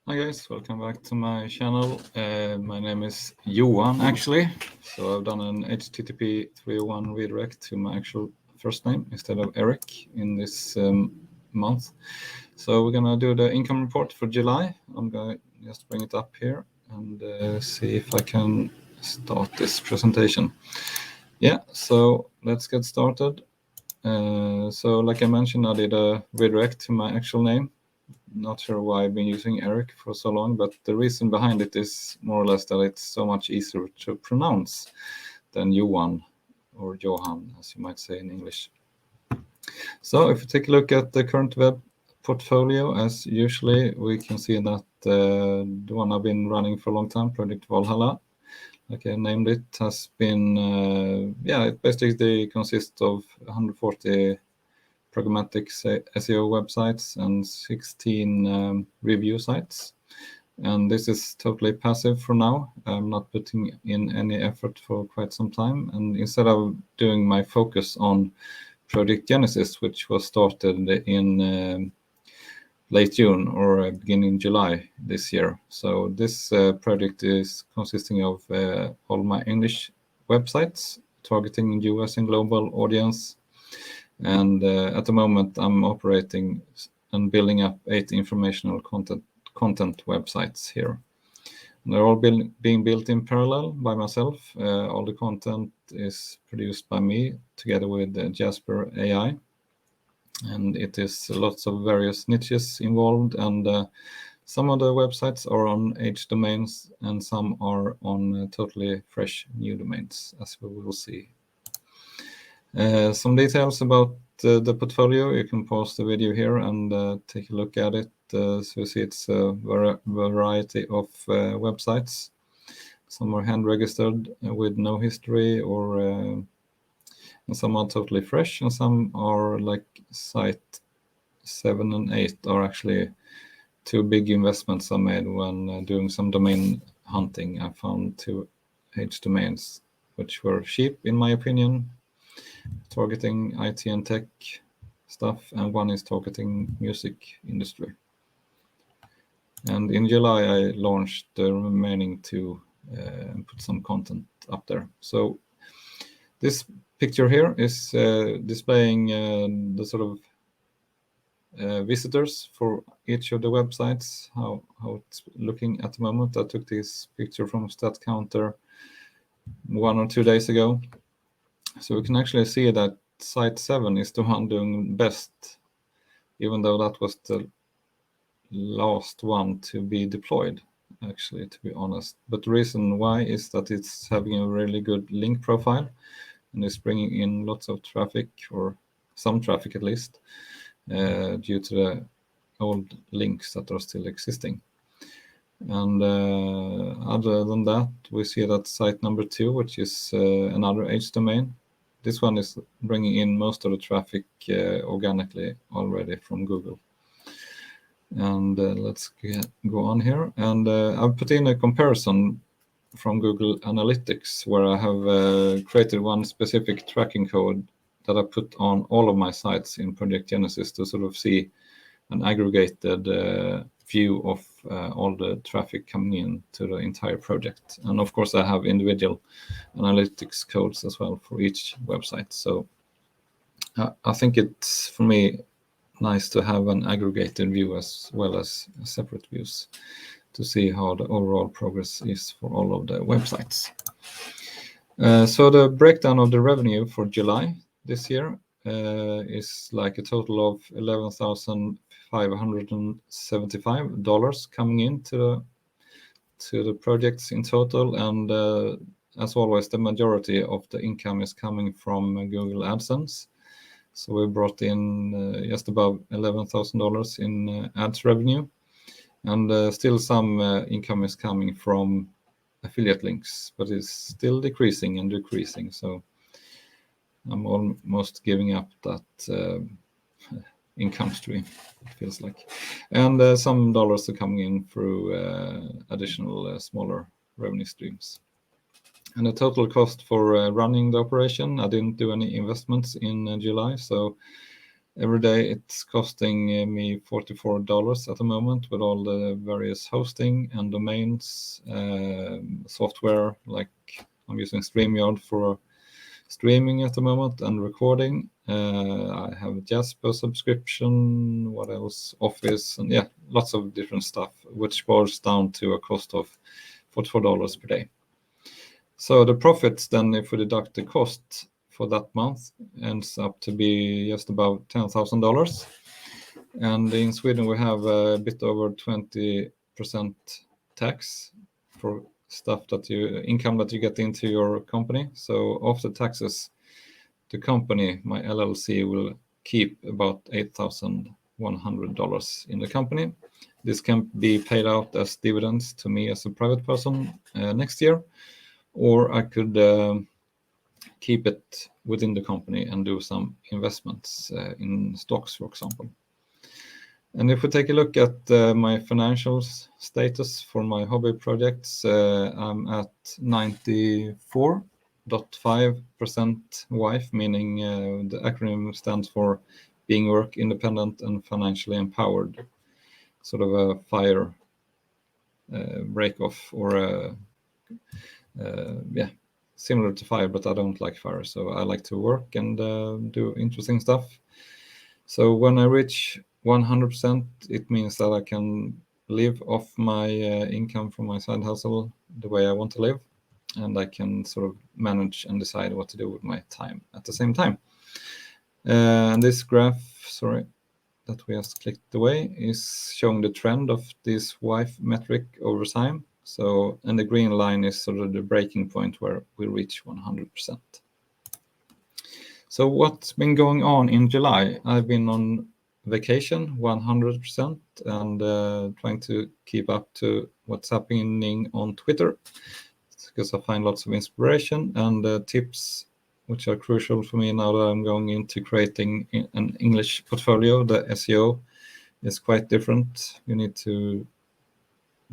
Hi guys, welcome back to my channel. My name is Johan actually, so I've done an HTTP 301 redirect to my actual first name instead of Eric in this month. So we're gonna do the income report for July. I'm gonna just bring it up here and see if I can start this presentation. Yeah, so let's get started. So like I mentioned, I did a redirect to my actual name. Not sure why I've been using Eric for so long, but the reason behind it is more or less that it's so much easier to pronounce than Johan or Johan, as you might say in English. So if you take a look at the current web portfolio, as usually, we can see that the one I've been running for a long time, Project Valhalla, like I named it, has been, it basically consists of 140 programmatic SEO websites and 16 review sites. And this is totally passive for now. I'm not putting in any effort for quite some time. And instead of doing my focus on Project Genesis, which was started in late June or beginning July this year. So this project is consisting of all my English websites targeting US and global audience. And at the moment, I'm operating and building up 8 informational content websites here. And they're all being built in parallel by myself. All the content is produced by me together with Jasper AI. And it is lots of various niches involved. And some of the websites are on H domains and some are on totally fresh new domains, as we will see. Some details about the portfolio. You can pause the video here and take a look at it. So you see it's a variety of websites. Some are hand registered with no history, or and some are totally fresh, and some are like site 7 and 8 are actually 2 big investments I made when doing some domain hunting. I found 2 H domains which were cheap in my opinion, targeting IT and tech stuff, and one is targeting music industry. And in July, I launched the remaining 2 and put some content up there. So this picture here is displaying the sort of visitors for each of the websites, how it's looking at the moment. I took this picture from StatCounter 1 or 2 days ago. So we can actually see that site 7 is the one doing best, even though that was the last one to be deployed, actually, to be honest. But the reason why is that it's having a really good link profile and it's bringing in lots of traffic, or some traffic at least, due to the old links that are still existing. And other than that, we see that site number 2, which is another H domain, this one is bringing in most of the traffic organically already from Google. And let's go on here. And I've put in a comparison from Google Analytics, where I have created one specific tracking code that I put on all of my sites in Project Genesis to sort of see an aggregated view of all the traffic coming in to the entire project. And of course, I have individual analytics codes as well for each website. So I think it's, for me, nice to have an aggregated view as well as separate views to see how the overall progress is for all of the websites. So the breakdown of the revenue for July this year is like a total of $11,575 coming into the projects in total, and as always, the majority of the income is coming from Google AdSense. So we brought in just above $11,000 in ads revenue, and still some income is coming from affiliate links, but it's still decreasing and decreasing. So I'm almost giving up that income stream, it feels like. And some dollars are coming in through additional smaller revenue streams. And the total cost for running the operation, I didn't do any investments in July, so every day it's costing me $44 at the moment with all the various hosting and domains, software, like I'm using StreamYard for streaming at the moment and recording. I have a Jasper subscription, what else? Office, and yeah, lots of different stuff, which boils down to a cost of $44 per day. So the profits then, if we deduct the cost for that month, ends up to be just about $10,000. And in Sweden, we have a bit over 20% tax for income that you get into your company. So after taxes, the company, my LLC, will keep about $8,100 in the company. This can be paid out as dividends to me as a private person next year, or I could keep it within the company and do some investments in stocks, for example. And if we take a look at my financial status for my hobby projects, I'm at 94.5% wife, meaning the acronym stands for being work independent and financially empowered. Sort of a fire break off, or similar to fire, but I don't like fire, so I like to work and do interesting stuff. So when I reach 100%, it means that I can live off my income from my side hustle the way I want to live, and I can sort of manage and decide what to do with my time at the same time. And this graph, that we just clicked away, is showing the trend of this wife metric over time. So, and the green line is sort of the breaking point where we reach 100%. So what's been going on in July? I've been on vacation 100% and trying to keep up to what's happening on Twitter, because I find lots of inspiration and tips which are crucial for me now that I'm going into creating an English portfolio. The SEO is quite different. You need to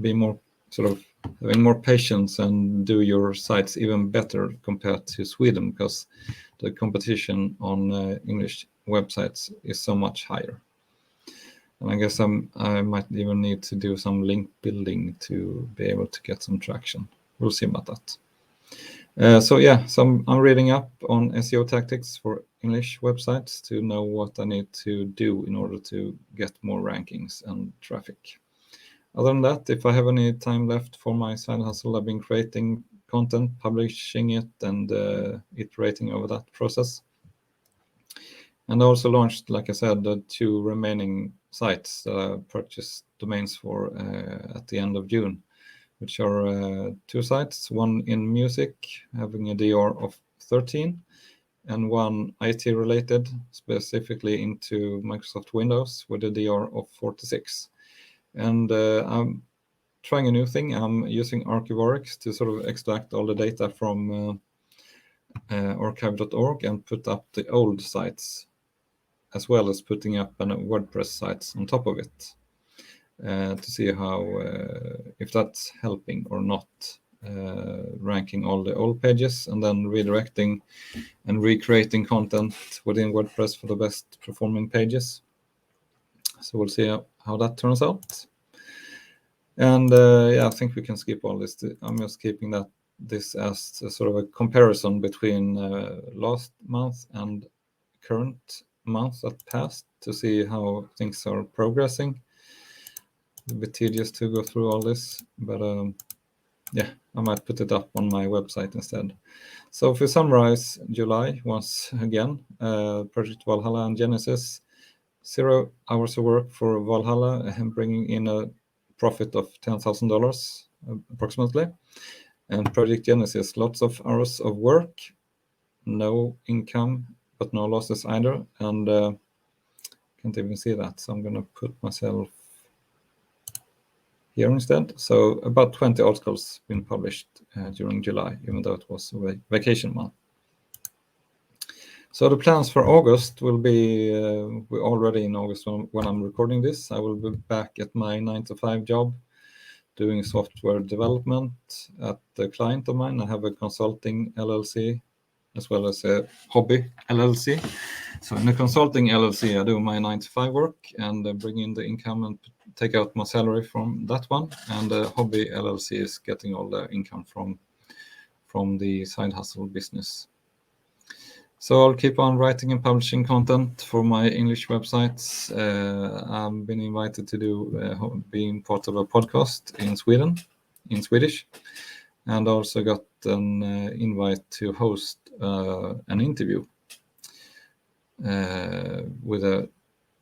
be more sort of having more patience and do your sites even better compared to Sweden, because the competition on English websites is so much higher. And I guess I might even need to do some link building to be able to get some traction. We'll see about that. So I'm reading up on SEO tactics for English websites to know what I need to do in order to get more rankings and traffic. Other than that, if I have any time left for my side hustle, I've been creating content, publishing it, and iterating over that process. And I also launched, like I said, the 2 remaining sites that I purchased domains for at the end of June, which are 2 sites, one in music, having a DR of 13, and one IT related, specifically into Microsoft Windows, with a DR of 46. And I'm trying a new thing. I'm using Archivarix to sort of extract all the data from archive.org and put up the old sites, as well as putting up WordPress sites on top of it, to see how if that's helping or not, ranking all the old pages and then redirecting and recreating content within WordPress for the best performing pages. So we'll see how that turns out. And I think we can skip all this. I'm just keeping this as a sort of a comparison between last month and current month that passed, to see how things are progressing. It's a bit tedious to go through all this, but I might put it up on my website instead. So if we summarize July once again, Project Valhalla and Genesis, 0 hours of work for Valhalla, and bringing in a profit of $10,000 approximately. And Project Genesis, lots of hours of work, no income, but no losses either. And can't even see that, so I'm going to put myself here instead. So about 20 articles been published during July, even though it was a vacation month. So the plans for August will be, we're already in August when I'm recording this. I will be back at my 9-to-5 job, doing software development at the client of mine. I have a consulting LLC as well as a hobby LLC. So in a consulting LLC, I do my 9 to 5 work and bring in the income and take out my salary from that one. And the hobby LLC is getting all the income from the side hustle business. So I'll keep on writing and publishing content for my English websites. I've been invited to do being part of a podcast in Sweden, in Swedish, and also got an invite to host an interview with a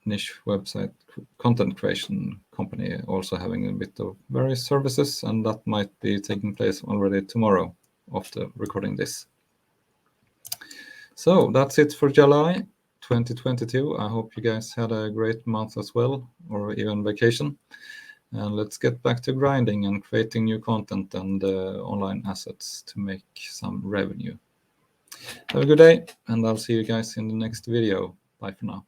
niche website content creation company, also having a bit of various services, and that might be taking place already tomorrow after recording this. So that's it for July 2022. I hope you guys had a great month as well, or even vacation. And let's get back to grinding and creating new content and online assets to make some revenue. Have a good day, and I'll see you guys in the next video. Bye for now.